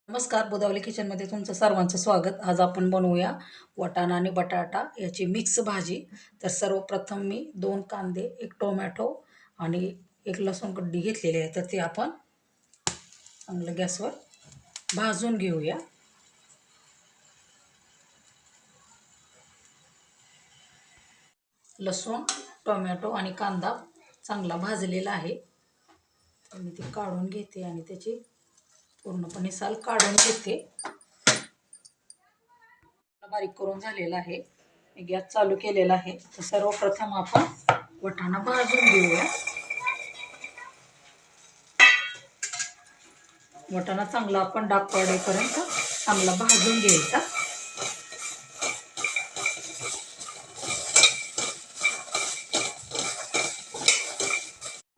नमस्कार, बुधावली किचनमध्ये तुमचं सर्वांचं स्वागत. आज आपण बनवूया वाटाणा आणि बटाटा याची मिक्स भाजी. तर सर्वप्रथम मी 2 कांदे, 1 टोमॅटो आणि 1 लसूण कड्डी घेतलेली आहे. तर ते आपण चांगलं गॅसवर भाजून घेऊया. लसूण, टोमॅटो आणि कांदा चांगला भाजलेला आहे. मी ते काढून घेते आणि त्याची पूर्णपणे साल काढून घेते. बारीक करून झालेला आहे. मी गॅस चालू केलेला आहे. तर सर्वप्रथम आपण वाटाणा भाजून घेऊया. वाटाणा चांगला आपण डाग पडेपर्यंत चांगला भाजून घ्यायचा.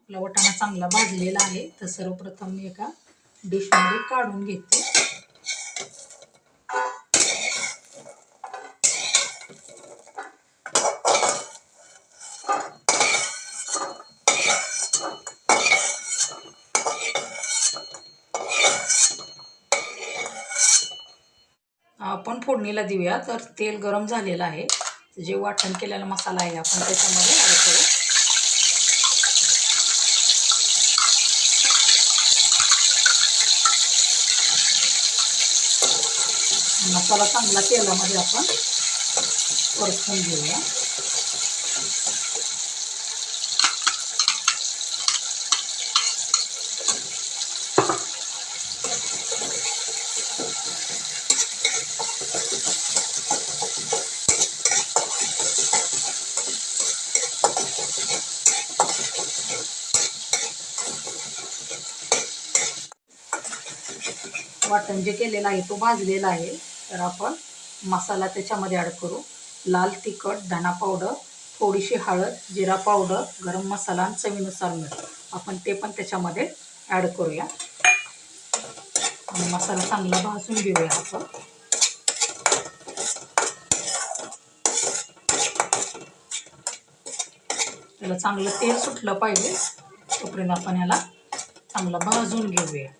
आपला वाटाणा चांगला भाजलेला आहे. तर सर्वप्रथम मी एका डिशमध्ये काढून घेते. आपण फोडणीला देऊया. तर तेल गरम झालेलं आहे. जे वाटण केलेला मसाला आहे आपण त्याच्यामध्ये ॲड करू. मसाला चांगला तेलामध्ये आपण परतून घेऊया. वाटण जे केलेलं आहे तो भाजलेला आहे. तर आपण मसाला त्याच्यामध्ये ॲड करू. लाल तिखट, धना पावडर, थोडीशी हळद, जिरा पावडर, गरम मसाला आणि चवीनुसार मीठ आपण ते पण त्याच्यामध्ये ॲड करूया. आणि मसाला चांगला भाजून घेऊया आपण. त्याला चांगलं तेल सुटलं पाहिजे तोपर्यंत आपण याला चांगलं भाजून घेऊया.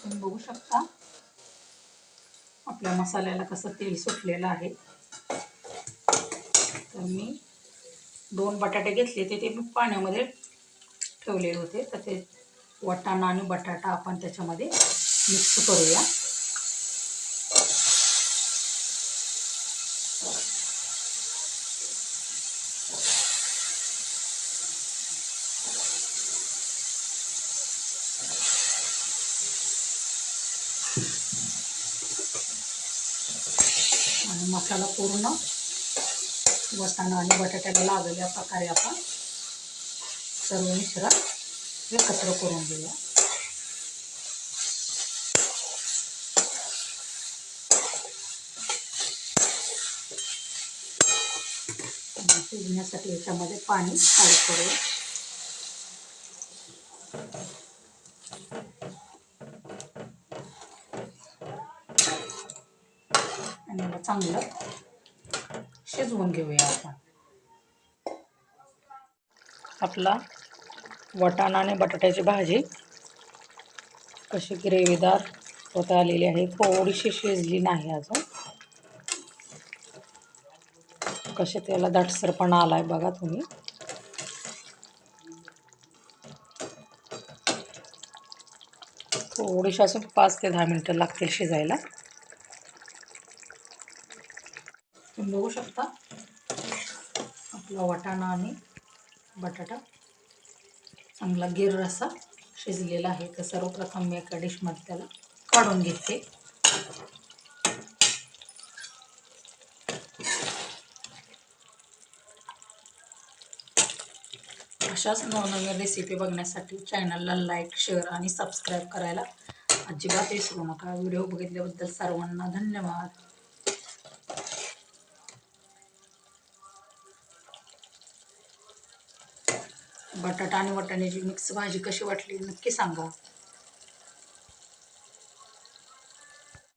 तुम्ही बघू शकता आपल्या मसाल्याला कसं तेल सुटलेलं आहे. तर मी 2 बटाटे घेतले ते मी पाण्यामध्ये ठेवलेले होते. तर ते वाटाणा आणि बटाटा आपण त्याच्यामध्ये मिक्स करूया. आणि मसाला पूर्ण वाटाणा आणि बटाट्याला लागेल या प्रकारे आपण सर्व मिश्रण एकत्र करून घेऊया. शिजण्यासाठी याच्यामध्ये पाणी ॲड करूया. आणि याला चांगलं शिजवून घेऊया आपण. आपला वाटाणा आणि बटाट्याची भाजी कशी ग्रेव्हीदार होत आलेली आहे. थोडीशी शिजली नाही अजून. कसे त्याला दाटसरपणा आलाय बघा तुम्ही. थोडीशी असून 5 ते 10 मिनिटं लागतील शिजायला. तुम्ही बघू शकता आपला वाटाणा आणि बटाटा चांगला गिर असा शिजलेला आहे. तर सर्वप्रथम मी एका डिशमध्ये त्याला काढून घेते. अशाच नवनवीन रेसिपी बघण्यासाठी चॅनलला लाईक, शेअर आणि सबस्क्राईब करायला अजिबात विसरू नका. व्हिडिओ बघितल्याबद्दल सर्वांना धन्यवाद. बटाटा आणि वाटाण्याची मिक्स भाजी कशी वाटली नक्की सांगा.